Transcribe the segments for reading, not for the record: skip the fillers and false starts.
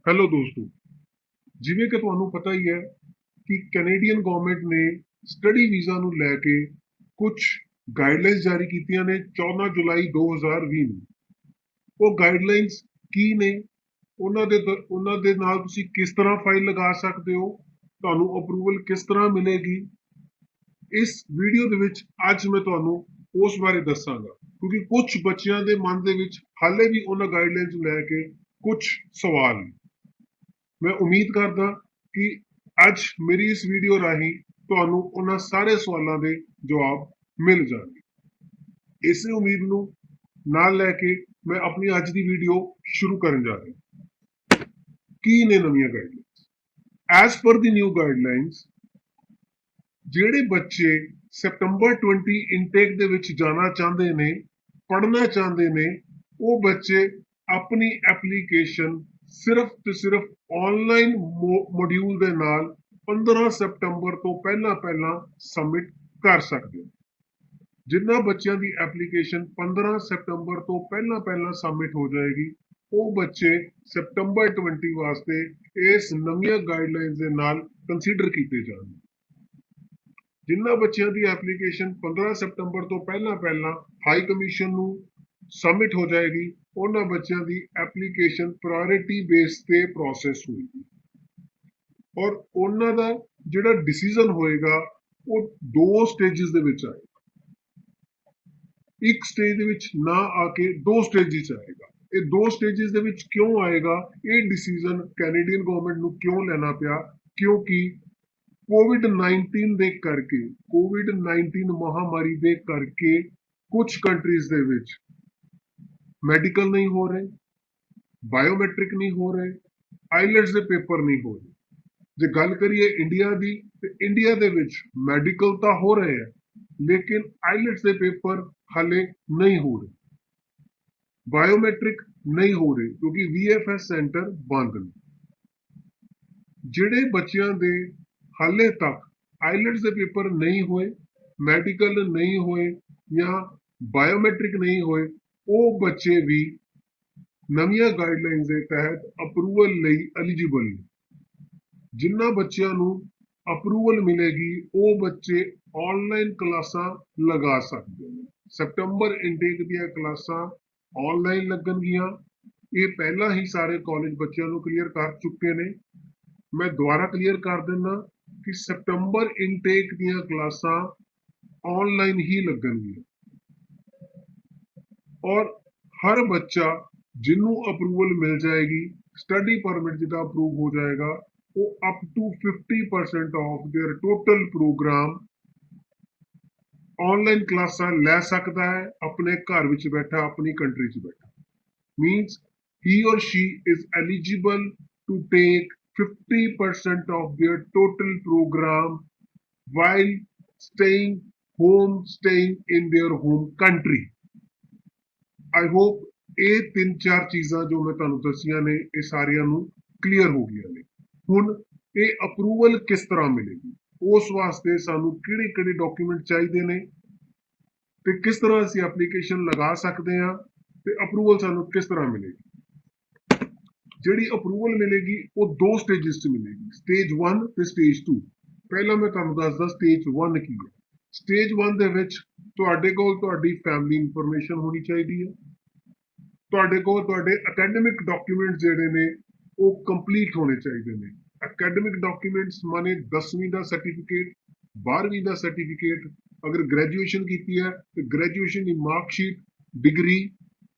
Hello ਦੋਸਤੋ, ਜਿਵੇਂ ਕਿ ਤੁਹਾਨੂੰ ਪਤਾ ਹੀ ਹੈ ਕਿ ਕੈਨੇਡੀਅਨ ਗਵਰਨਮੈਂਟ ਨੇ ਸਟੱਡੀ ਵੀਜ਼ਾ ਨੂੰ ਲੈ ਕੇ ਕੁਝ ਗਾਈਡਲਾਈਨਸ ਜਾਰੀ ਕੀਤੀਆਂ ਨੇ 14 ਜੁਲਾਈ 2020 ਨੂੰ। ਉਹ ਗਾਈਡਲਾਈਨਸ ਕੀ ਨੇ, ਉਹਨਾਂ ਦੇ ਨਾਲ ਤੁਸੀਂ ਕਿਸ ਤਰ੍ਹਾਂ ਫਾਈਲ ਲਗਾ ਸਕਦੇ ਹੋ, ਤੁਹਾਨੂੰ ਅਪਰੂਵਲ ਕਿਸ ਤਰ੍ਹਾਂ ਮਿਲੇਗੀ। ਇਸ ਵੀਡੀਓ ਦੇ ਵਿੱਚ ਅੱਜ ਮੈਂ ਤੁਹਾਨੂੰ ਉਸ ਬਾਰੇ ਦੱਸਾਂਗਾ, ਕਿਉਂਕਿ ਕੁਝ ਬੱਚਿਆਂ ਦੇ ਮਨ ਦੇ ਵਿੱਚ ਹਾਲੇ ਵੀ ਉਹਨਾਂ ਗਾਈਡਲਾਈਨਸ ਨੂੰ ਲੈ ਕੇ ਕੁਝ ਸਵਾਲ ਨੇ। ਮੈਂ ਉਮੀਦ ਕਰਦਾ ਕਿ ਅੱਜ ਮੇਰੀ ਇਸ ਵੀਡੀਓ ਰਾਹੀਂ ਤੁਹਾਨੂੰ ਉਹਨਾਂ ਸਾਰੇ ਸਵਾਲਾਂ ਦੇ ਜਵਾਬ ਮਿਲ ਜਾਣਗੇ। ਇਸੇ ਉਮੀਦ ਨੂੰ ਨਾਲ ਲੈ ਕੇ ਮੈਂ ਆਪਣੀ ਅੱਜ ਦੀ ਵੀਡੀਓ ਸ਼ੁਰੂ ਕਰਨ ਜਾ ਰਿਹਾ। ਕੀ ਨੇ ਨਵੀਆਂ ਗਾਈਡਲਾਈਨਸ? ਐਜ਼ ਪਰ ਦੀ ਨਿਊ ਗਾਈਡਲਾਈਨਸ, ਜਿਹੜੇ ਬੱਚੇ ਸਤੰਬਰ 20 ਇਨਟੇਕ ਦੇ ਵਿੱਚ ਜਾਣਾ ਚਾਹੁੰਦੇ ਨੇ, ਪੜ੍ਹਨਾ ਚਾਹੁੰਦੇ ਨੇ, ਉਹ ਬੱਚੇ ਆਪਣੀ ਐਪਲੀਕੇਸ਼ਨ ਸਿਰਫ ਤੇ ਸਿਰਫ ਆਨਲਾਈਨ ਮੋਡਿਊਲ ਦੇ ਨਾਲ 15 ਸਤੰਬਰ ਤੋਂ ਪਹਿਲਾਂ ਸਬਮਿਟ ਕਰ ਸਕਦੇ ਹੋ। ਜਿਨ੍ਹਾਂ ਬੱਚਿਆਂ ਦੀ ਐਪਲੀਕੇਸ਼ਨ 15 ਸਤੰਬਰ ਤੋਂ ਪਹਿਲਾਂ ਸਬਮਿਟ ਹੋ ਜਾਏਗੀ, ਉਹ ਬੱਚੇ ਸਤੰਬਰ 20 ਵਾਸਤੇ ਇਸ ਨਵੀਆਂ ਗਾਈਡਲਾਈਨਸ ਦੇ ਨਾਲ ਕੰਸੀਡਰ ਕੀਤੇ ਜਾਣਗੇ। ਜਿਨ੍ਹਾਂ ਬੱਚਿਆਂ ਦੀ ਐਪਲੀਕੇਸ਼ਨ 15 ਸਤੰਬਰ ਤੋਂ ਪਹਿਲਾਂ ਹਾਈ ਕਮਿਸ਼ਨ ਨੂੰ ਸਬਮਿਟ ਹੋ ਜਾਏਗੀ, ਉਹਨਾਂ ਬੱਚਿਆਂ ਦੀ ਐਪਲੀਕੇਸ਼ਨ ਪ੍ਰਾਇੋਰਟੀ ਬੇਸ ਤੇ ਪ੍ਰੋਸੈਸ ਹੋਏਗੀ ਔਰ ਉਹਨਾਂ ਦਾ ਜਿਹੜਾ ਡਿਸੀਜਨ ਹੋਏਗਾ ਉਹ ਦੋ ਸਟੇजेस ਦੇ ਵਿੱਚ ਆਏਗਾ। ਇੱਕ ਸਟੇਜ ਦੇ ਵਿੱਚ ਨਾ ਆ ਕੇ ਦੋ ਸਟੇजेस ਆਏਗਾ। ਇਹ ਦੋ ਸਟੇजेस ਦੇ ਵਿੱਚ ਕਿਉਂ ਆਏਗਾ? ਇਹ ਡਿਸੀਜਨ ਕੈਨੇਡੀਅਨ ਗਵਰਨਮੈਂਟ ਨੂੰ ਕਿਉਂ ਲੈਣਾ ਪਿਆ? ਕਿਉਂਕਿ ਕੋਵਿਡ-19 ਮਹਾਮਾਰੀ ਦੇ ਕਰਕੇ ਕੁਝ ਕੰਟਰੀਜ਼ ਦੇ ਵਿੱਚ ਮੈਡੀਕਲ ਨਹੀਂ ਹੋ ਰਹੇ, ਬਾਇਓਮੈਟ੍ਰਿਕ ਨਹੀਂ ਹੋ ਰਹੇ, ਆਈਲੈਟਸ ਦੇ ਪੇਪਰ ਨਹੀਂ ਹੋ ਰਹੇ। ਜੇ ਗੱਲ ਕਰੀਏ ਇੰਡੀਆ ਦੀ, ਤੇ ਇੰਡੀਆ ਦੇ ਵਿੱਚ ਮੈਡੀਕਲ ਤਾਂ ਹੋ ਰਹੇ ਹੈ, ਲੇਕਿਨ ਆਈਲੈਟਸ ਦੇ ਪੇਪਰ ਹਾਲੇ ਨਹੀਂ ਹੋ ਰਹੇ, ਬਾਇਓਮੈਟ੍ਰਿਕ ਨਹੀਂ ਹੋ ਰਹੇ, ਕਿਉਂਕਿ VFS ਸੈਂਟਰ ਬੰਦ ਨੇ। ਜਿਹੜੇ ਬੱਚਿਆਂ ਦੇ ਹਾਲੇ ਤੱਕ ਆਈਲੈਟਸ ਦੇ ਪੇਪਰ ਨਹੀਂ ਹੋਏ, ਮੈਡੀਕਲ ਨਹੀਂ ਹੋਏ ਜਾਂ ਬਾਇਓਮੈਟ੍ਰਿਕ ਨਹੀਂ ਹੋਏ, ਉਹ ਬੱਚੇ ਵੀ ਨਵੀਆਂ ਗਾਈਡਲਾਈਨਸ ਦੇ ਤਹਿਤ ਅਪਰੂਵਲ ਲਈ ਐਲੀਜੀਬਲ ਨੇ। ਜਿਨ੍ਹਾਂ ਬੱਚਿਆਂ ਨੂੰ ਅਪਰੂਵਲ ਮਿਲੇਗੀ, ਉਹ ਬੱਚੇ ਆਨਲਾਈਨ ਕਲਾਸਾਂ ਲਗਾ ਸਕਦੇ ਨੇ। ਸਤੰਬਰ ਇਨਟੇਕ ਦੀਆਂ ਕਲਾਸਾਂ ਆਨਲਾਈਨ ਲੱਗਣਗੀਆਂ। ਇਹ ਪਹਿਲਾਂ ਹੀ ਸਾਰੇ ਕਾਲਜ ਬੱਚਿਆਂ ਨੂੰ ਕਲੀਅਰ ਕਰ ਚੁੱਕੇ ਨੇ। ਮੈਂ ਦੁਬਾਰਾ ਕਲੀਅਰ ਕਰ ਦਿੰਦਾ ਕਿ ਸਤੰਬਰ ਇਨਟੇਕ ਦੀਆਂ ਕਲਾਸਾਂ ਆਨਲਾਈਨ ਹੀ ਲੱਗਣਗੀਆਂ ਔਰ ਹਰ ਬੱਚਾ ਜਿਹਨੂੰ ਅਪਰੂਵਲ ਮਿਲ ਜਾਏਗੀ, ਸਟੱਡੀ ਪਰਮਿਟ ਜਿਹਦਾ ਅਪਰੂਵ ਹੋ ਜਾਏਗਾ, ਉਹ up to 50% of their total program online ਕਲਾਸਾਂ ਲੈ ਸਕਦਾ ਹੈ ਆਪਣੇ ਘਰ ਵਿੱਚ ਬੈਠਾ, ਆਪਣੀ ਕੰਟਰੀ 'ਚ ਬੈਠਾ। Means he or she is eligible to take 50% of their total program while staying in their home country. I hope ਇਹ ਤਿੰਨ ਚਾਰ ਚੀਜ਼ਾਂ ਜੋ ਮੈਂ ਤੁਹਾਨੂੰ ਦੱਸੀਆਂ ਨੇ, ਇਹ ਸਾਰਿਆਂ ਨੂੰ ਕਲੀਅਰ ਹੋ ਗਈਆਂ ਨੇ। ਹੁਣ ਇਹ ਅਪਰੂਵਲ ਕਿਸ ਤਰ੍ਹਾਂ ਮਿਲੇਗੀ, ਉਸ ਵਾਸਤੇ ਸਾਨੂੰ ਕਿਹੜੇ ਡਾਕੂਮੈਂਟ ਚਾਹੀਦੇ ਨੇ ਤੇ ਕਿਸ ਤਰ੍ਹਾਂ ਅਸੀਂ ਐਪਲੀਕੇਸ਼ਨ ਲਗਾ ਸਕਦੇ ਹਾਂ ਤੇ ਅਪਰੂਵਲ ਸਾਨੂੰ ਕਿਸ ਤਰ੍ਹਾਂ ਮਿਲੇਗੀ। ਜਿਹੜੀ ਅਪਰੂਵਲ ਮਿਲੇਗੀ ਉਹ ਦੋ ਸਟੇजेस 'ਚ ਮਿਲੇਗੀ, ਸਟੇਜ 1 ਤੇ ਸਟੇਜ 2। ਪਹਿਲਾਂ ਮੈਂ ਤੁਹਾਨੂੰ ਦੱਸਦਾ ਸਟੇਜ 1 ਕੀ ਹੈ। ਸਟੇਜ 1 ਦੇ ਵਿੱਚ ਤੁਹਾਡੇ ਕੋਲ ਤੁਹਾਡੀ ਫੈਮਿਲੀ ਇਨਫੋਰਮੇਸ਼ਨ ਹੋਣੀ ਚਾਹੀਦੀ ਹੈ, ਤੁਹਾਡੇ ਕੋਲ ਤੁਹਾਡੇ ਅਕੈਡਮਿਕ ਡਾਕੂਮੈਂਟਸ ਜਿਹੜੇ ਨੇ ਉਹ ਕੰਪਲੀਟ ਹੋਣੇ ਚਾਹੀਦੇ ਨੇ। ਅਕੈਡਮਿਕ ਡਾਕੂਮੈਂਟਸ ਮਾਨੇ 10ਵੀਂ ਦਾ ਸਰਟੀਫਿਕੇਟ, 12ਵੀਂ ਦਾ ਸਰਟੀਫਿਕੇਟ, ਅਗਰ ਗ੍ਰੈਜੂਏਸ਼ਨ ਕੀਤੀ ਹੈ ਤੇ ਗ੍ਰੈਜੂਏਸ਼ਨ ਦੀ ਮਾਰਕਸ਼ੀਟ, ਡਿਗਰੀ,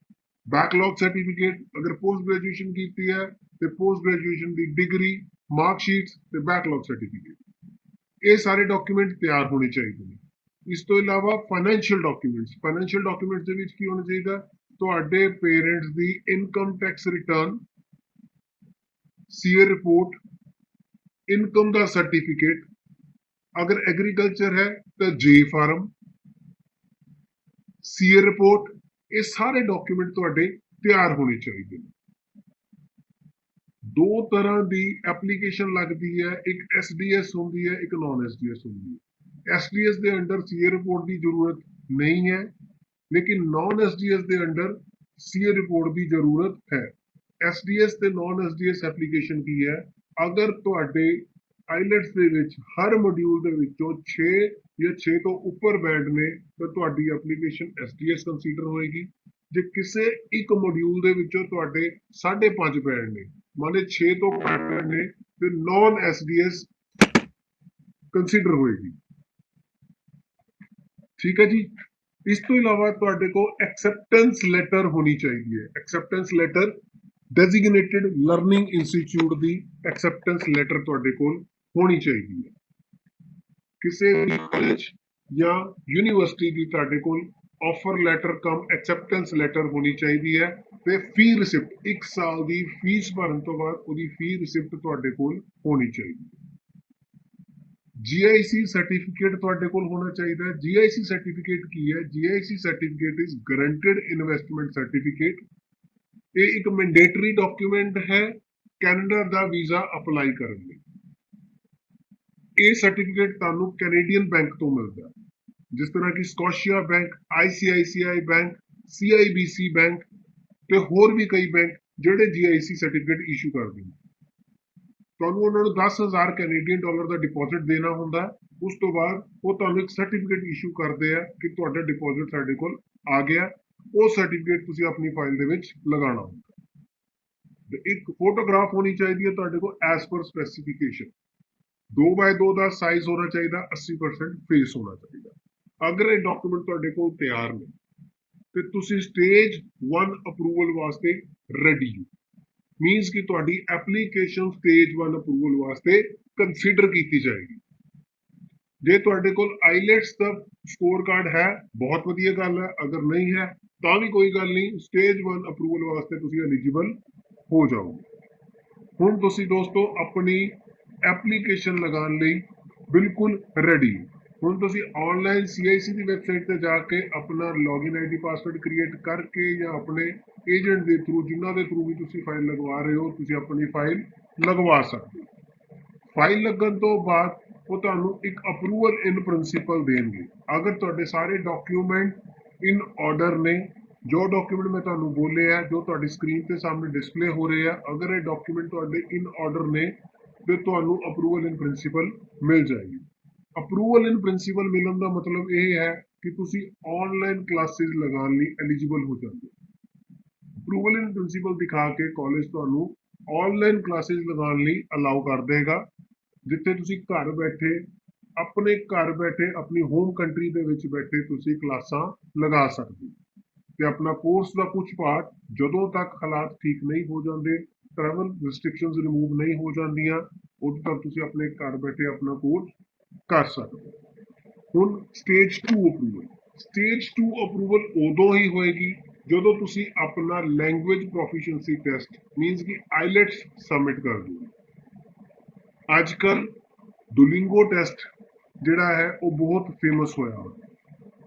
ਬੈਕਲੌਗ ਸਰਟੀਫਿਕੇਟ, ਅਗਰ ਪੋਸਟ ਗ੍ਰੈਜੂਏਸ਼ਨ ਕੀਤੀ ਹੈ ਤੇ ਪੋਸਟ ਗ੍ਰੈਜੂਏਸ਼ਨ ਦੀ ਡਿਗਰੀ, ਮਾਰਕਸ਼ੀਟ ਤੇ ਬੈਕਲੌਗ ਸਰਟੀਫਿਕੇਟ, ਇਹ ਸਾਰੇ ਡਾਕੂਮੈਂਟ ਤਿਆਰ ਹੋਣੇ ਚਾਹੀਦੇ ਨੇ। ਇਸ ਤੋਂ ਇਲਾਵਾ ਫਾਈਨੈਂਸ਼ੀਅਲ ਡਾਕੂਮੈਂਟਸ ਦੇ ਵਿੱਚ ਕੀ ਹੋਣਾ ਚਾਹੀਦਾ? ਤੁਹਾਡੇ ਪੇਰੈਂਟਸ ਦੀ income tax return, CA report, income ਦਾ ਸਰਟੀਫਿਕੇਟ, ਅਗਰ ਐਗਰੀਕਲਚਰ ਹੈ ਤਾਂ ਜੇ ਫਾਰਮ, ਸੀਏ ਰਿਪੋਰਟ, ਇਹ ਸਾਰੇ ਡਾਕੂਮੈਂਟ ਤੁਹਾਡੇ ਤਿਆਰ ਹੋਣੇ ਚਾਹੀਦੇ ਨੇ। ਦੋ ਤਰ੍ਹਾਂ ਦੀ ਐਪਲੀਕੇਸ਼ਨ ਲੱਗਦੀ ਹੈ, ਇੱਕ SDS ਹੁੰਦੀ ਹੈ, ਇੱਕ ਨਾਨ SDS ਹੁੰਦੀ ਹੈ। SDS ਦੇ ਅੰਡਰ ਸੀਏ ਰਿਪੋਰਟ ਦੀ ਜ਼ਰੂਰਤ ਨਹੀਂ ਹੈ, ਲੇਕਿਨ ਨਾਨ SDS ਦੇ ਅੰਡਰ ਸੀਏ ਰਿਪੋਰਟ ਦੀ ਜ਼ਰੂਰਤ ਹੈ। ਐਸਡੀਐਸ ਤੇ ਨਾਨ ਐਸਡੀਐਸ ਐਪਲੀਕੇਸ਼ਨ ਕੀ ਹੈ? ਅਗਰ ਤੁਹਾਡੇ ਆਈਲੈਟਸ ਦੇ ਵਿੱਚ ਹਰ ਮੋਡਿਊਲ ਦੇ ਵਿੱਚੋਂ 6 ਜਾਂ 6 ਤੋਂ ਉੱਪਰ ਬੈਂਡ ਨੇ ਤਾਂ ਤੁਹਾਡੀ ਐਪਲੀਕੇਸ਼ਨ ਐਸਡੀਐਸ ਕੰਸੀਡਰ ਹੋਏਗੀ। ਜੇ ਕਿਸੇ ਇੱਕ ਮੋਡਿਊਲ ਦੇ ਵਿੱਚੋਂ ਤੁਹਾਡੇ 5.5 ਬੈਂਡ ਨੇ, ਮਾਨੇ 6 ਤੋਂ ਘੱਟ ਬੈਂਡ ਨੇ, ਤੇ ਨਾਨ ਐਸਡੀਐਸ ਕੰਸੀਡਰ ਹੋਏਗੀ। ਠੀਕ ਹੈ ਜੀ। ਇਸ ਤੋਂ ਇਲਾਵਾ ਤੁਹਾਡੇ ਕੋਲ ਐਕਸੈਪਟੈਂਸ ਲੈਟਰ ਹੋਣੀ ਚਾਹੀਦੀ ਹੈ। Acceptance letter designated learning institute ਦੀ ਐਕਸੈਪਟੈਂਸ ਲੈਟਰ ਤੁਹਾਡੇ ਕੋਲ ਹੋਣੀ ਚਾਹੀਦੀ ਹੈ। ਕਿਸੇ ਵੀ ਕਾਲਜ ਜਾਂ ਯੂਨੀਵਰਸਿਟੀ ਦੀ ਤੁਹਾਡੇ ਕੋਲ ਆਫਰ ਲੈਟਰ ਕਮ ਐਕਸੈਪਟੈਂਸ ਲੈਟਰ ਹੋਣੀ ਚਾਹੀਦੀ ਹੈ ਤੇ ਫੀ ਰਿਸਿਪਟ 1 ਸਾਲ ਦੀ ਫੀਸ ਭਰਨ ਤੋਂ ਬਾਅਦ ਉਹਦੀ ਫੀ ਰਿਸਿਪਟ ਤੁਹਾਡੇ ਕੋਲ ਹੋਣੀ ਚਾਹੀਦੀ ਹੈ। GIC ਸਰਟੀਫਿਕੇਟ ਤੁਹਾਡੇ ਕੋਲ ਹੋਣਾ ਚਾਹੀਦਾ ਹੈ। GIC ਸਰਟੀਫਿਕੇਟ ਕੀ ਹੈ? GIC certificate is guaranteed investment certificate. ਇਹ ਇੱਕ ਮੈਂਡੇਟਰੀ ਡਾਕੂਮੈਂਟ ਹੈ ਕੈਨੇਡਾ ਦਾ ਵੀਜ਼ਾ ਅਪਲਾਈ ਕਰਨ ਲਈ। ਇਹ ਸਰਟੀਫਿਕੇਟ ਤੁਹਾਨੂੰ ਕੈਨੇਡੀਅਨ ਬੈਂਕ ਤੋਂ ਮਿਲਦਾ ਹੈ, ਜਿਸ ਤਰ੍ਹਾਂ ਕਿ Scotia bank, ICICI bank, CIBC bank ਤੇ ਹੋਰ ਵੀ ਕਈ ਬੈਂਕ ਜਿਹੜੇ GIC ਸਰਟੀਫਿਕੇਟ ਇਸ਼ੂ ਕਰਦੇ ਨੇ। ਤੁਹਾਨੂੰ ਉਹਨਾਂ ਨੂੰ 10,000 ਕੈਨੇਡੀਅਨ ਡਾਲਰ ਦਾ ਡਿਪੋਜ਼ਿਟ ਦੇਣਾ ਹੁੰਦਾ ਹੈ। ਉਸ ਤੋਂ ਬਾਅਦ ਉਹ ਤੁਹਾਨੂੰ ਇੱਕ ਸਰਟੀਫਿਕੇਟ ਇਸ਼ੂ ਕਰਦੇ ਆ ਕਿ ਤੁਹਾਡਾ ਡਿਪੋਜ਼ਿਟ ਸਾਡੇ ਕੋਲ ਆ ਗਿਆ। ਉਹ ਸਰਟੀਫਿਕੇਟ ਤੁਸੀਂ ਆਪਣੀ ਫਾਈਲ ਦੇ ਵਿੱਚ ਲਗਾਉਣਾ ਹੁੰਦਾ। ਤੇ ਇੱਕ ਫੋਟੋਗ੍ਰਾਫ ਹੋਣੀ ਚਾਹੀਦੀ ਹੈ ਤੁਹਾਡੇ ਕੋਲ ਐਸ ਪਰ ਸਪੈਸੀਫਿਕੇਸ਼ਨ। 2x2 ਦਾ ਸਾਈਜ਼ ਹੋਣਾ ਚਾਹੀਦਾ, 80% ਫੇਸ ਹੋਣਾ ਚਾਹੀਦਾ। ਅਗਰ ਇਹ ਡਾਕੂਮੈਂਟ ਤੁਹਾਡੇ ਕੋਲ ਤਿਆਰ ਨੇ ਤੇ ਤੁਸੀਂ ਸਟੇਜ 1 ਅਪਰੂਵਲ ਵਾਸਤੇ ਰੈਡੀ ਹੋ। ਮੀਨਸ ਕਿ ਤੁਹਾਡੀ ਐਪਲੀਕੇਸ਼ਨ ਸਟੇਜ 1 ਅਪਰੂਵਲ ਵਾਸਤੇ ਕੰਸੀਡਰ ਕੀਤੀ ਜਾਏਗੀ। ਜੇ ਤੁਹਾਡੇ ਕੋਲ ਆਈਲੈਟਸ ਦਾ ਸਕੋਰ ਕਾਰਡ ਹੈ, ਬਹੁਤ ਵਧੀਆ ਗੱਲ ਹੈ। ਅਗਰ ਨਹੀਂ ਹੈ ਤਾਂ ਵੀ ਕੋਈ ਗੱਲ ਨਹੀਂ, ਸਟੇਜ 1 ਅਪਰੂਵਲ ਵਾਸਤੇ ਤੁਸੀਂ ਐਲੀਜੀਬਲ ਹੋ ਜਾਓਗੇ। ਹੁਣ ਤੁਸੀਂ ਦੋਸਤੋ ਆਪਣੀ ਐਪਲੀਕੇਸ਼ਨ ਲਗਾਉਣ ਲਈ ਬਿਲਕੁਲ ਰੈਡੀ। ਹੁਣ ਤੁਸੀਂ ਆਨਲਾਈਨ CIC ਦੀ ਵੈਬਸਾਈਟ ਤੇ ਜਾ ਕੇ ਆਪਣਾ ਲੌਗਇਨ ID ਪਾਸਵਰਡ ਕ੍ਰੀਏਟ ਕਰਕੇ ਜਾਂ ਆਪਣੇ ਏਜੰਟ ਦੇ ਥਰੂ, ਜਿਨ੍ਹਾਂ ਦੇ ਥਰੂ ਵੀ ਤੁਸੀਂ ਫਾਈਲ ਲਗਵਾ ਰਹੇ ਹੋ, ਤੁਸੀਂ ਆਪਣੀ ਫਾਈਲ ਲਗਵਾ ਸਕਦੇ ਹੋ। ਫਾਈਲ ਲੱਗਣ ਤੋਂ ਬਾਅਦ ਉਹ ਤੁਹਾਨੂੰ ਇੱਕ ਅਪਰੂਵਲ ਇਨ ਪ੍ਰਿੰਸੀਪਲ ਦੇਣਗੇ। ਅਗਰ ਤੁਹਾਡੇ ਸਾਰੇ ਡਾਕੂਮੈਂਟ ਇਨ ਆਰਡਰ ਨੇ, ਜੋ ਡਾਕੂਮੈਂਟ ਮੈਂ ਤੁਹਾਨੂੰ ਬੋਲੇ ਆ, ਜੋ ਤੁਹਾਡੀ ਸਕਰੀਨ ਤੇ ਸਾਹਮਣੇ ਡਿਸਪਲੇ ਹੋ ਰਹੇ ਆ, ਅਗਰ ਇਹ ਡਾਕੂਮੈਂਟ ਤੁਹਾਡੇ ਇਨ ਆਰਡਰ ਨੇ ਤੇ ਤੁਹਾਨੂੰ ਅਪਰੂਵਲ ਇਨ ਪ੍ਰਿੰਸੀਪਲ ਮਿਲ ਜਾਏਗੀ। ਅਪਰੂਵਲ ਇਨ ਪ੍ਰਿੰਸੀਪਲ ਮਿਲਣ ਦਾ ਮਤਲਬ ਇਹ ਹੈ ਕਿ ਤੁਸੀਂ ਆਨਲਾਈਨ ਕਲਾਸਿਸ ਲਗਾਉਣ ਲਈ ਐਲੀਜੀਬਲ ਹੋ ਜਾਂਦੇ ਹੋ। ਅਪਰੂਵਲ ਇਨ ਪ੍ਰਿੰਸੀਪਲ ਦਿਖਾ ਕੇ ਕਾਲਜ ਤੁਹਾਨੂੰ ਆਨਲਾਈਨ ਕਲਾਸਿਸ ਲਗਾਉਣ ਲਈ ਅਲਾਉ ਕਰ ਦੇਗਾ, ਜਿੱਥੇ ਤੁਸੀਂ ਘਰ ਬੈਠੇ ਆਪਣੀ ਹੋਮ ਕੰਟਰੀ ਦੇ ਵਿੱਚ ਬੈਠੇ ਤੁਸੀਂ ਕਲਾਸਾਂ ਲਗਾ ਸਕਦੇ ਹੋ ਤੇ ਆਪਣਾ ਕੋਰਸ ਦਾ ਕੁਝ ਪਾਰਟ, ਜਦੋਂ ਤੱਕ ਹਾਲਾਤ ਠੀਕ ਨਹੀਂ ਹੋ ਜਾਂਦੇ, ਟਰੈਵਲ ਰਿਸਟ੍ਰਿਕਸ਼ਨਸ ਰਿਮੂਵ ਨਹੀਂ ਹੋ ਜਾਂਦੀਆਂ, ਉਦੋਂ ਤੱਕ ਤੁਸੀਂ ਆਪਣੇ ਘਰ ਬੈਠੇ ਆਪਣਾ ਕੋਰਸ ਕਰ ਸਕਦੇ ਹੋ। ਹੁਣ ਸਟੇਜ 2 ਅਪਰੂਵਲ। ਸਟੇਜ 2 ਅਪਰੂਵਲ ਉਦੋਂ ਹੀ ਹੋਏਗੀ ਜਦੋਂ ਤੁਸੀਂ ਆਪਣਾ ਲੈਂਗੁਏਜ ਪ੍ਰੋਫੀਸ਼ੀਐਂਸੀ ਟੈਸਟ ਮੀਨਸ ਕਿ ਆਈਲੈਟਸ ਸਬਮਿਟ ਕਰ ਦਿਓ। ਅੱਜ ਕੱਲ ਡੁਲਿੰਗੋ ਟੈਸਟ ਜਿਹੜਾ ਹੈ ਉਹ ਬਹੁਤ ਫੇਮਸ ਹੋਇਆ।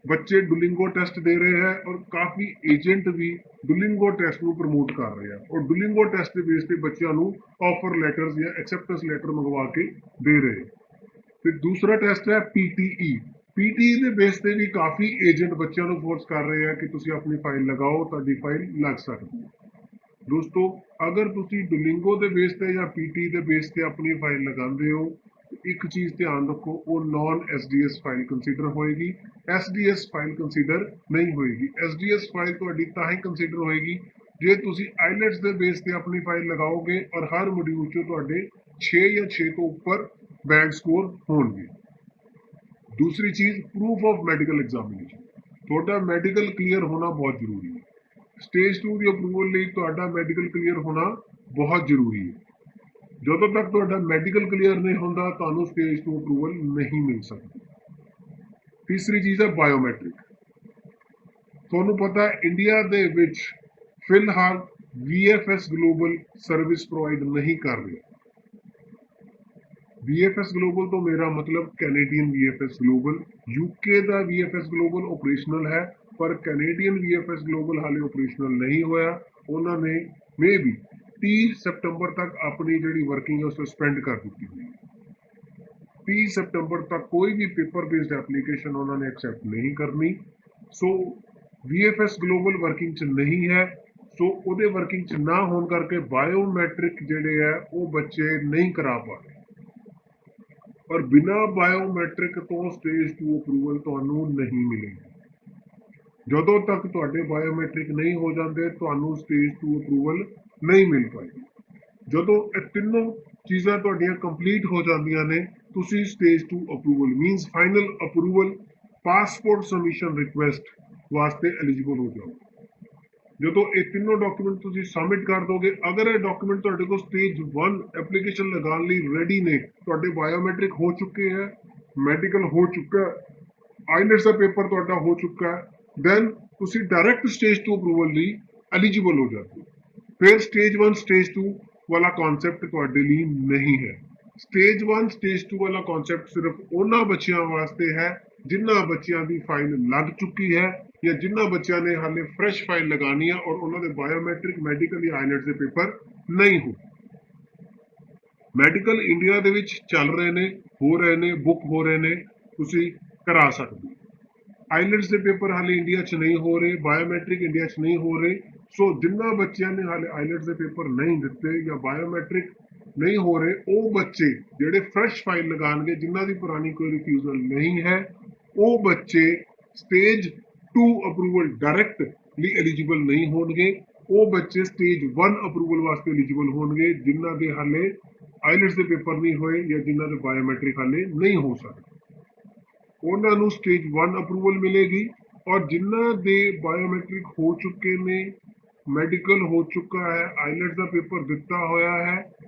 ਬੱਚੇ ਡੁਲਿੰਗੋ ਟੈਸਟ ਦੇ ਰਹੇ ਹੈ ਔਰ ਕਾਫੀ ਏਜੰਟ ਵੀ ਡੁਲਿੰਗੋ ਟੈਸਟ ਨੂੰ ਪ੍ਰਮੋਟ ਕਰ ਰਹੇ ਆ ਔਰ ਡੁਲਿੰਗੋ ਟੈਸਟ ਦੇ ਬੇਸ ਤੇ ਬੱਚਿਆਂ ਨੂੰ ਆਫਰ ਲੈਟਰਸ ਜਾਂ ਐਕਸੈਪਟੈਂਸ ਲੈਟਰ ਮੰਗਵਾ ਕੇ ਦੇ ਰਹੇ। ਤੇ ਦੂਸਰਾ ਟੈਸਟ ਹੈ PTE। PTE ਦੇ ਬੇਸ ਤੇ ਵੀ ਕਾਫੀ ਏਜੰਟ ਬੱਚਿਆਂ ਨੂੰ ਫੋਰਸ ਕਰ ਰਹੇ ਆ ਕਿ ਤੁਸੀਂ ਆਪਣੀ ਫਾਈਲ ਲਗਾਓ, ਤੁਹਾਡੀ ਫਾਈਲ ਲੱਗ ਸਕਦੀ ਹੈ। ਦੋਸਤੋ, ਅਗਰ ਤੁਸੀਂ ਡੁਲਿੰਗੋ ਦੇ ਬੇਸ ਤੇ ਜਾਂ PTE ਦੇ ਬੇਸ ਤੇ ਆਪਣੀ ਫਾਈਲ ਲਗਾਉਂਦੇ ਹੋ, ਇੱਕ ਚੀਜ਼ ਧਿਆਨ ਰੱਖੋ, ਉਹ ਨਾਨ SDS ਫਾਈਲ ਕੰਸੀਡਰ ਹੋਏਗੀ, SDS ਫਾਈਲ ਕੰਸੀਡਰ ਨਹੀਂ ਹੋਏਗੀ। SDS ਫਾਈਲ ਤੁਹਾਡੀ ਤਾਂ ਹੀ ਕੰਸੀਡਰ ਹੋਏਗੀ ਜੇ ਤੁਸੀਂ ਆਈਲੈਟਸ ਦੇ ਬੇਸ ਤੇ ਆਪਣੀ ਫਾਈਲ ਲਗਾਓਗੇ ਔਰ ਹਰ ਮੋਡਿਊਲ 'ਚ ਤੁਹਾਡੇ 6 ਜਾਂ 6 ਤੋਂ ਉੱਪਰ ਬੈਂਡ ਸਕੋਰ ਹੋਣਗੇ। ਦੂਸਰੀ ਚੀਜ਼, ਪ੍ਰੂਫ ਆਫ ਮੈਡੀਕਲ ਐਗਜ਼ਾਮੀਨੇਸ਼ਨ। ਤੁਹਾਡਾ ਮੈਡੀਕਲ ਕਲੀਅਰ ਹੋਣਾ ਬਹੁਤ ਜ਼ਰੂਰੀ ਹੈ। ਸਟੇਜ 2 ਦੀ ਅਪਰੂਵਲ ਲਈ ਤੁਹਾਡਾ ਮੈਡੀਕਲ ਕਲੀਅਰ ਹੋਣਾ ਬਹੁਤ ਜ਼ਰੂਰੀ ਹੈ। ਜਦੋਂ ਤੱਕ ਤੁਹਾਡਾ ਮੈਡੀਕਲ ਕਲੀਅਰ ਨਹੀਂ ਹੁੰਦਾ, ਤੁਹਾਨੂੰ ਸਟੇਜ 2 ਅਪਰੂਵਲ ਨਹੀਂ ਮਿਲ ਸਕਦੀ। ਤੀਸਰੀ ਚੀਜ਼ ਹੈ ਬਾਇਓਮੈਟ੍ਰਿਕ। ਤੁਹਾਨੂੰ ਪਤਾ ਹੈ ਇੰਡੀਆ ਦੇ ਵਿੱਚ ਫਿਲਹਾਲ VFS ਗਲੋਬਲ ਸਰਵਿਸ ਪ੍ਰੋਵਾਈਡ ਨਹੀਂ ਕਰ ਰਿਹਾ। VFS ਗਲੋਬਲ ਤੋਂ ਮੇਰਾ ਮਤਲਬ ਕੈਨੇਡੀਅਨ VFS ਗਲੋਬਲ। UK ਦਾ VFS ਗਲੋਬਲ ਆਪਰੇਸ਼ਨਲ ਹੈ, ਪਰ ਕੈਨੇਡੀਅਨ VFS ਗਲੋਬਲ ਹਾਲੇ ਆਪਰੇਸ਼ਨਲ ਨਹੀਂ ਹੋਇਆ। ਉਹਨਾਂ ਨੇ ਮੇਬੀ 30 ਸਤੰਬਰ ਤੱਕ ਆਪਣੀ ਜਿਹੜੀ ਵਰਕਿੰਗ ਹੈ ਸਸਪੈਂਡ ਕਰ ਦਿੱਤੀ ਹੋਈ ਹੈ। 30 ਸਤੰਬਰ ਤੱਕ ਕੋਈ ਵੀ ਪੇਪਰ ਬੇਸਡ ਐਪਲੀਕੇਸ਼ਨ ਉਹਨਾਂ ਨੇ ਐਕਸੈਪਟ ਨਹੀਂ ਕਰਨੀ। ਸੋ VFS ਗਲੋਬਲ ਵਰਕਿੰਗ 'ਚ ਨਹੀਂ ਹੈ। ਸੋ ਉਹਦੇ ਵਰਕਿੰਗ 'ਚ ਨਾ ਹੋਣ ਕਰਕੇ ਬਾਇਓਮੈਟ੍ਰਿਕ ਜਿਹੜੇ ਹੈ ਉਹ ਬੱਚੇ ਨਹੀਂ ਕਰਾ ਪਾ ਰਹੇ। ਪਰ ਬਿਨਾਂ ਬਾਇਓਮੈਟ੍ਰਿਕ ਤੋਂ ਸਟੇਜ 2 ਅਪਰੂਵਲ ਤੁਹਾਨੂੰ ਨਹੀਂ ਮਿਲੇਗੀ। ਜਦੋਂ ਤੱਕ ਤੁਹਾਡੇ ਬਾਇਓਮੈਟ੍ਰਿਕ ਨਹੀਂ ਹੋ ਜਾਂਦੇ ਤੁਹਾਨੂੰ ਸਟੇਜ 2 ਅਪਰੂਵਲ ਨਹੀਂ ਮਿਲ ਪਾਏਗੀ। ਜਦੋਂ ਇਹ ਤਿੰਨੋਂ ਚੀਜ਼ਾਂ ਤੁਹਾਡੀਆਂ ਕੰਪਲੀਟ ਹੋ ਜਾਂਦੀਆਂ ਨੇ ਤੁਸੀਂ stage 2 approval means final approval passport submission request ਵਾਸਤੇ ਐਲੀਜੀਬਲ ਹੋ ਜਾਓ। ਜਦੋਂ ਇਹ ਤਿੰਨੋਂ ਡਾਕੂਮੈਂਟ ਤੁਸੀਂ ਸਬਮਿਟ ਕਰ ਦੋਗੇ, ਅਗਰ ਇਹ ਡਾਕੂਮੈਂਟ ਤੁਹਾਡੇ ਕੋਲ ਸਟੇਜ 1 ਐਪਲੀਕੇਸ਼ਨ ਲਗਾਉਣ ਲਈ ਰੈਡੀ ਨੇ, ਤੁਹਾਡੇ ਬਾਇਓਮੈਟ੍ਰਿਕ ਹੋ ਚੁੱਕੇ ਹੈ, ਮੈਡੀਕਲ ਹੋ ਚੁੱਕਾ ਹੈ, ਆਈਲੈਟਸ ਦਾ ਪੇਪਰ ਤੁਹਾਡਾ ਹੋ ਚੁੱਕਾ ਹੈ, ਦੈਨ ਤੁਸੀਂ ਡਾਇਰੈਕਟ ਸਟੇਜ 2 ਅਪਰੂਵਲ ਲਈ ਐਲੀਜੀਬਲ ਹੋ ਜਾਂਦੇ ਹੋ। ਫਿਰ ਸਟੇਜ 1 ਸਟੇਜ 2 ਵਾਲਾ ਕਨਸੈਪਟ ਤੁਹਾਡੇ ਲਈ ਨਹੀਂ ਹੈ। ਸਟੇਜ 1 ਸਟੇਜ 2 ਵਾਲਾ ਕਨਸੈਪਟ ਸਿਰਫ ਉਹਨਾਂ ਬੱਚਿਆਂ ਵਾਸਤੇ ਹੈ ਜਿਨ੍ਹਾਂ ਬੱਚਿਆਂ ਦੀ ਫਾਈਲ ਲੱਗ ਚੁੱਕੀ ਹੈ ਜਾਂ ਜਿਨ੍ਹਾਂ ਬੱਚਿਆਂ ਨੇ ਹਾਲੇ ਫਰੈਸ਼ ਫਾਈਲ ਲਗਾਉਣੀ ਹੈ ਔਰ ਉਹਨਾਂ ਦੇ ਬਾਇਓਮੈਟ੍ਰਿਕ ਮੈਡੀਕਲ ਜਾਂ ਆਈਲੈਟਸ ਦੇ ਪੇਪਰ ਨਹੀਂ ਹੋ। ਮੈਡੀਕਲ ਇੰਡੀਆ ਦੇ ਵਿੱਚ ਚੱਲ ਰਹੇ ਨੇ, ਹੋ ਰਹੇ ਨੇ, ਬੁੱਕ ਹੋ ਰਹੇ ਨੇ, ਤੁਸੀਂ ਕਰਾ ਸਕਦੇ ਹੋ। ਆਈਲੈਟਸ ਦੇ ਪੇਪਰ ਹਾਲੇ ਇੰਡੀਆ 'ਚ ਨਹੀਂ ਹੋ ਰਹੇ, ਬਾਇਓਮੈਟ੍ਰਿਕ ਇੰਡੀਆ 'ਚ ਨਹੀਂ ਹੋ ਰਹੇ। ਸੋ ਜਿਨ੍ਹਾਂ ਬੱਚਿਆਂ ਨੇ ਹਾਲੇ ਆਈਲੈਟਸ ਦੇ ਪੇਪਰ ਨਹੀਂ ਦਿੱਤੇ ਜਾਂ ਬਾਇਓਮੈਟ੍ਰਿਕ ਨਹੀਂ ਹੋ ਰਹੇ, ਉਹ ਬੱਚੇ ਜਿਹੜੇ ਫਰੈਸ਼ ਫਾਈਲ ਲਗਾਉਣਗੇ, ਜਿਨ੍ਹਾਂ ਦੀ ਪੁਰਾਣੀ ਕੋਈ ਰਿਫਿਊਜ਼ਲ ਨਹੀਂ ਹੈ, ਉਹ ਬੱਚੇ ਸਟੇਜ 2 ਅਪਰੂਵਲ ਡਾਇਰੈਕਟ ਲਈ ਐਲੀਜੀਬਲ ਨਹੀਂ ਹੋਣਗੇ। ਉਹ ਬੱਚੇ ਸਟੇਜ 1 ਅਪਰੂਵਲ ਵਾਸਤੇ ਐਲੀਜੀਬਲ ਹੋਣਗੇ ਜਿਨ੍ਹਾਂ ਦੇ ਹਾਲੇ ਆਈਲੈਟਸ ਦੇ ਪੇਪਰ ਨਹੀਂ ਹੋਏ ਜਾਂ ਜਿਨ੍ਹਾਂ ਦੇ ਬਾਇਓਮੈਟ੍ਰਿਕ ਹਾਲੇ ਨਹੀਂ ਹੋ ਸਕਦੇ। ਉਹਨਾਂ ਨੂੰ ਸਟੇਜ 1 ਅਪਰੂਵਲ ਮਿਲੇਗੀ ਔਰ ਜਿਨ੍ਹਾਂ ਦੇ ਬਾਇਓਮੈਟ੍ਰਿਕ ਹੋ ਚੁੱਕੇ ਨੇ, ਮੈਡੀਕਲ ਹੋ ਚੁੱਕਾ ਹੈ, ਆਈਲੈਟਸ ਦਾ ਪੇਪਰ ਦਿੱਤਾ ਹੋਇਆ ਹੈ,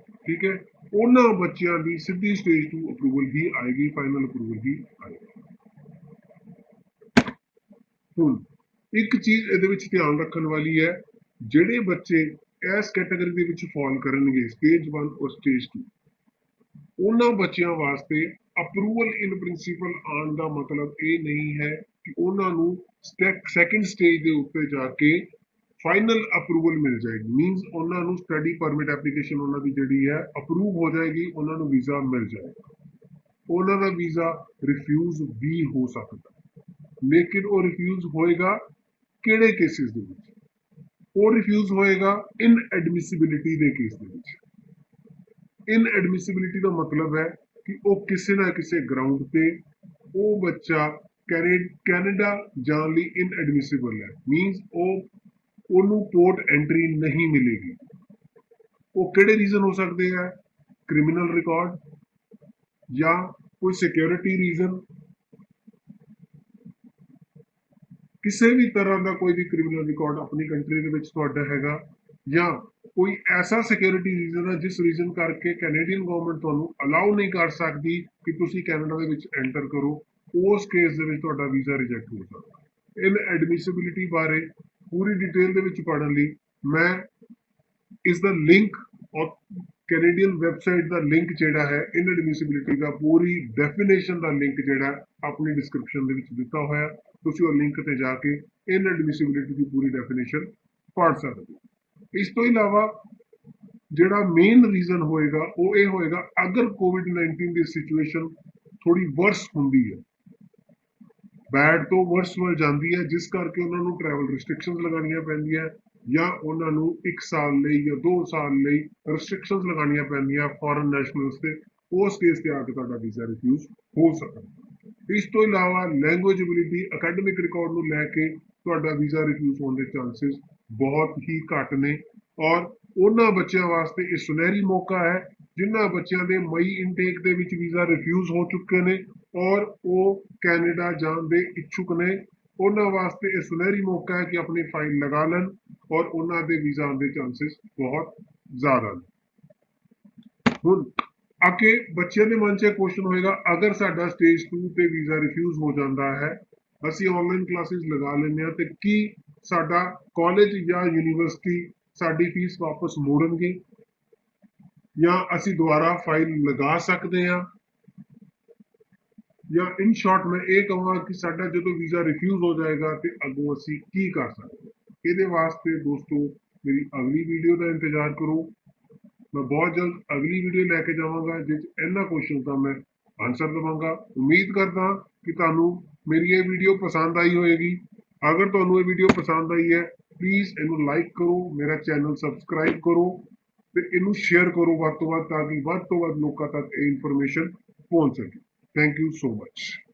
ਠੀਕ ਹੈ, ਉਹਨਾਂ ਬੱਚਿਆਂ ਦੀ ਸਿੱਧੀ ਸਟੇਜ 2 ਅਪਰੂਵਲ ਹੀ ਆਏਗੀ, ਫਾਈਨਲ ਅਪਰੂਵਲ ਹੀ ਆਏਗੀ। ਹੁਣ ਇੱਕ ਚੀਜ਼ ਇਹਦੇ ਵਿੱਚ ਧਿਆਨ ਰੱਖਣ ਵਾਲੀ ਹੈ, ਜਿਹੜੇ ਬੱਚੇ ਇਸ ਕੈਟਾਗਰੀ ਦੇ ਵਿੱਚ ਫਾਲ ਕਰਨਗੇ ਸਟੇਜ 1 ਔਰ ਸਟੇਜ 2, ਉਹਨਾਂ ਬੱਚਿਆਂ ਵਾਸਤੇ ਅਪਰੂਵਲ ਇਨ ਪ੍ਰਿੰਸੀਪਲ ਆਉਣ ਦਾ ਮਤਲਬ ਇਹ ਨਹੀਂ ਹੈ ਕਿ ਉਹਨਾਂ ਨੂੰ ਸੈਕੰਡ ਸਟੇਜ ਦੇ ਉੱਤੇ ਜਾ ਕੇ ਫਾਈਨਲ ਅਪਰੂਵਲ ਮਿਲ ਜਾਏਗੀ। ਮੀਨਸ ਉਹਨਾਂ ਨੂੰ ਸਟੱਡੀ ਪਰਮਿਟ ਐਪਲੀਕੇਸ਼ਨ ਉਹਨਾਂ ਦੀ ਜਿਹੜੀ ਹੈ ਅਪਰੂਵ ਹੋ ਜਾਏਗੀ, ਉਹਨਾਂ ਨੂੰ ਵੀਜ਼ਾ ਮਿਲ ਜਾਏਗਾ। ਉਹਨਾਂ ਦਾ ਵੀਜ਼ਾ ਰਿਫਿਊਜ਼ ਵੀ ਹੋ ਸਕਦਾ, ਲੇਕਿਨ ਉਹ ਰਿਫਿਊਜ਼ ਹੋਏਗਾ ਕਿਹੜੇ ਕੇਸਿਸ ਦੇ ਵਿੱਚ? ਉਹ ਰਿਫਿਊਜ਼ ਹੋਏਗਾ ਇਨਐਡਮਿਸਿਬਿਲਿਟੀ ਦੇ ਕੇਸ ਦੇ ਵਿੱਚ। ਇਨਐਡਮਿਸਿਬਿਲਿਟੀ ਦਾ ਮਤਲਬ ਹੈ ਕਿ ਉਹ ਕਿਸੇ ਨਾ ਕਿਸੇ ਗਰਾਊਂਡ ਤੇ ਉਹ ਬੱਚਾ ਕੈਨੇਡਾ ਜਾਣ ਲਈ ਇਨਐਡਮਿਸਿਬਲ ਹੈ, ਮੀਨਸ ਉਹਨੂੰ ਪੋਰਟ ਐਂਟਰੀ ਨਹੀਂ ਮਿਲੇਗੀ। ਉਹ ਕਿਹੜੇ ਰੀਜ਼ਨ ਹੋ ਸਕਦੇ ਆ? ਕ੍ਰਿਮੀਨਲ ਰਿਕਾਰਡ ਜਾਂ ਕੋਈ ਸਿਕਿਉਰਿਟੀ ਰੀਜ਼ਨ, ਕਿਸੇ ਵੀ ਤਰ੍ਹਾਂ ਦਾ ਕੋਈ ਵੀ ਕ੍ਰਿਮੀਨਲ ਰਿਕਾਰਡ ਆਪਣੀ ਕੰਟਰੀ ਦੇ ਵਿੱਚ ਤੁਹਾਡਾ ਹੈਗਾ, ਜਾਂ ਕੋਈ ਐਸਾ ਸਿਕਿਉਰਿਟੀ ਰੀਜ਼ਨ ਹੈ ਜਿਸ ਰੀਜ਼ਨ ਕਰਕੇ ਕੈਨੇਡੀਅਨ ਗਵਰਨਮੈਂਟ ਤੁਹਾਨੂੰ ਅਲਾਉ ਨਹੀਂ ਕਰ ਸਕਦੀ ਕਿ ਤੁਸੀਂ ਕੈਨੇਡਾ ਦੇ ਵਿੱਚ ਐਂਟਰ ਕਰੋ, ਉਸ ਕੇਸ ਦੇ ਵਿੱਚ ਤੁਹਾਡਾ ਵੀਜ਼ਾ ਰਿਜੈਕਟ ਹੋ ਸਕਦਾ। ਇਨਐਡਮਿਸਿਬਿਲਿਟੀ ਬਾਰੇ ਪੂਰੀ ਡਿਟੇਲ ਦੇ ਵਿੱਚ ਪੜ੍ਹਨ ਲਈ ਮੈਂ ਇਸ ਦਾ ਲਿੰਕ ਔਰ ਕੈਨੇਡੀਅਨ ਵੈਬਸਾਈਟ ਦਾ ਲਿੰਕ ਜਿਹੜਾ ਹੈ ਇਨਐਡਮਿਸਿਬਿਲਿਟੀ ਦਾ ਪੂਰੀ ਡੈਫੀਨੇਸ਼ਨ ਦਾ ਲਿੰਕ ਜਿਹੜਾ ਆਪਣੀ ਡਿਸਕ੍ਰਿਪਸ਼ਨ ਦੇ ਵਿੱਚ ਦਿੱਤਾ ਹੋਇਆ, ਤੁਸੀਂ ਉਹ ਲਿੰਕ ਤੇ ਜਾ ਕੇ ਇਨਐਡਮਿਸਿਬਿਲਿਟੀ ਦੀ ਪੂਰੀ ਡੈਫੀਨੇਸ਼ਨ ਪੜ੍ਹ ਸਕਦੇ ਹੋ। ਇਸ ਤੋਂ ਇਲਾਵਾ ਜਿਹੜਾ ਮੇਨ ਰੀਜ਼ਨ ਹੋਏਗਾ ਉਹ ਇਹ ਹੋਏਗਾ, ਅਗਰ ਕੋਵਿਡ-19 ਦੀ ਸਿਚੁਏਸ਼ਨ ਥੋੜੀ ਵਰਸ ਹੁੰਦੀ ਹੈ, ਬੈਡ ਤੋਂ ਵਰਸ ਵੱਲ ਜਾਂਦੀ ਹੈ, ਜਿਸ ਕਰਕੇ ਉਹਨਾਂ ਨੂੰ ਟਰੈਵਲ ਰਿਸਟ੍ਰਿਕਸ਼ਨਸ ਲਗਾਉਣੀਆਂ ਪੈਂਦੀਆਂ ਜਾਂ ਉਹਨਾਂ ਨੂੰ 1 ਸਾਲ ਲਈ ਜਾਂ 2 ਸਾਲ ਲਈ ਰਿਸਟ੍ਰਿਕਸ਼ਨਸ ਲਗਾਉਣੀਆਂ ਪੈਂਦੀਆਂ ਫੋਰਨ ਨੈਸ਼ਨਲਸ ਤੇ, ਉਸ ਕੇਸ ਤੇ ਆ ਕੇ ਤੁਹਾਡਾ ਵੀਜ਼ਾ ਰਿਫਿਊਜ਼ ਹੋ ਸਕਦਾ। ਇਸ ਤੋਂ ਇਲਾਵਾ ਲੈਂਗੁਏਜਿਬਿਲਿਟੀ, ਅਕੈਡਮਿਕ ਰਿਕਾਰਡ ਨੂੰ ਲੈ ਕੇ ਤੁਹਾਡਾ ਵੀਜ਼ਾ ਰਿਫਿਊਜ਼ ਹੋਣ ਦੇ ਚਾਂਸਸ ਬਹੁਤ ਹੀ ਘੱਟ ਨੇ ਔਰ ਉਹਨਾਂ ਬੱਚਿਆਂ ਵਾਸਤੇ ਇਹ ਸੁਨਹਿਰੀ ਮੌਕਾ ਹੈ ਜਿਨ੍ਹਾਂ ਬੱਚਿਆਂ ਦੇ ਮਈ ਇਨਟੇਕ ਦੇ ਵਿੱਚ ਵੀਜ਼ਾ ਰਿਫਿਊਜ਼ ਹੋ ਚੁੱਕੇ ਨੇ ਔਰ ਉਹ ਕੈਨੇਡਾ ਜਾਣ ਦੇ ਇੱਛੁਕ ਨੇ। ਉਹਨਾਂ ਵਾਸਤੇ ਇਹ ਸੁਨਹਿਰੀ ਮੌਕਾ ਹੈ ਕਿ ਆਪਣੀ ਫਾਈਲ ਲਗਾ ਲੈਣ ਔਰ ਉਹਨਾਂ ਦੇ ਵੀਜ਼ਾ ਆਉਣ ਦੇ ਚਾਂਸਸ ਬਹੁਤ ਜ਼ਿਆਦਾ ਨੇ। ਹੁਣ ਆਕੇ ਬੱਚਿਆਂ ਦੇ ਮਨ 'ਚ ਕੁਐਸਚਨ ਹੋਏਗਾ, ਅਗਰ ਸਾਡਾ ਸਟੇਜ 2 ਤੇ ਵੀਜ਼ਾ ਰਿਫਿਊਜ਼ ਹੋ ਜਾਂਦਾ ਹੈ, ਅਸੀਂ ਆਨਲਾਈਨ ਕਲਾਸਿਸ ਲਗਾ ਲੈਂਦੇ ਹਾਂ, ਤੇ ਕੀ ਸਾਡਾ ਕਾਲਜ ਜਾਂ ਯੂਨੀਵਰਸਿਟੀ ਸਾਡੀ ਫੀਸ ਵਾਪਸ ਮੋੜਨਗੇ ਜਾਂ ਅਸੀਂ ਦੁਬਾਰਾ ਫਾਈਲ ਲਗਾ ਸਕਦੇ ਹਾਂ? ਜਾਂ ਇਨ ਸ਼ਾਰਟ ਮੈਂ ਇਹ ਕਹਾਂਗਾ ਕਿ ਸਾਡਾ ਜਦੋਂ ਵੀਜ਼ਾ ਰਿਫਿਊਜ਼ ਹੋ ਜਾਏਗਾ ਤੇ ਅੱਗੋਂ ਅਸੀਂ ਕੀ ਕਰ ਸਕਦੇ? ਇਹਦੇ ਵਾਸਤੇ ਦੋਸਤੋ ਮੇਰੀ ਅਗਲੀ ਵੀਡੀਓ ਦਾ ਇੰਤਜ਼ਾਰ ਕਰੋ। ਮੈਂ ਬਹੁਤ ਜਲਦ ਅਗਲੀ ਵੀਡੀਓ ਲੈ ਕੇ ਜਾਵਾਂਗਾ ਜਿਸ 'ਚ ਇਹਨਾਂ ਕੁਐਸਚਨ ਦਾ ਮੈਂ ਆਨਸਰ ਦੇਵਾਂਗਾ। ਉਮੀਦ ਕਰਦਾ ਕਿ ਤੁਹਾਨੂੰ ਮੇਰੀ ਇਹ ਵੀਡੀਓ ਪਸੰਦ ਆਈ ਹੋਏਗੀ। ਅਗਰ ਤੁਹਾਨੂੰ ਇਹ ਵੀਡੀਓ ਪਸੰਦ ਆਈ ਹੈ ਪਲੀਜ਼ ਇਹਨੂੰ ਲਾਈਕ ਕਰੋ, ਮੇਰਾ ਚੈਨਲ ਸਬਸਕ੍ਰਾਈਬ ਕਰੋ ਤੇ ਇਹਨੂੰ ਸ਼ੇਅਰ ਕਰੋ ਵੱਧ ਤੋਂ ਵੱਧ ਤਾਂ ਕਿ ਵੱਧ ਤੋਂ ਵੱਧ ਲੋਕਾਂ ਤੱਕ ਇਹ ਇਨਫੋਰਮੇਸ਼ਨ ਪਹੁੰਚ ਸਕੇ। Thank you so much.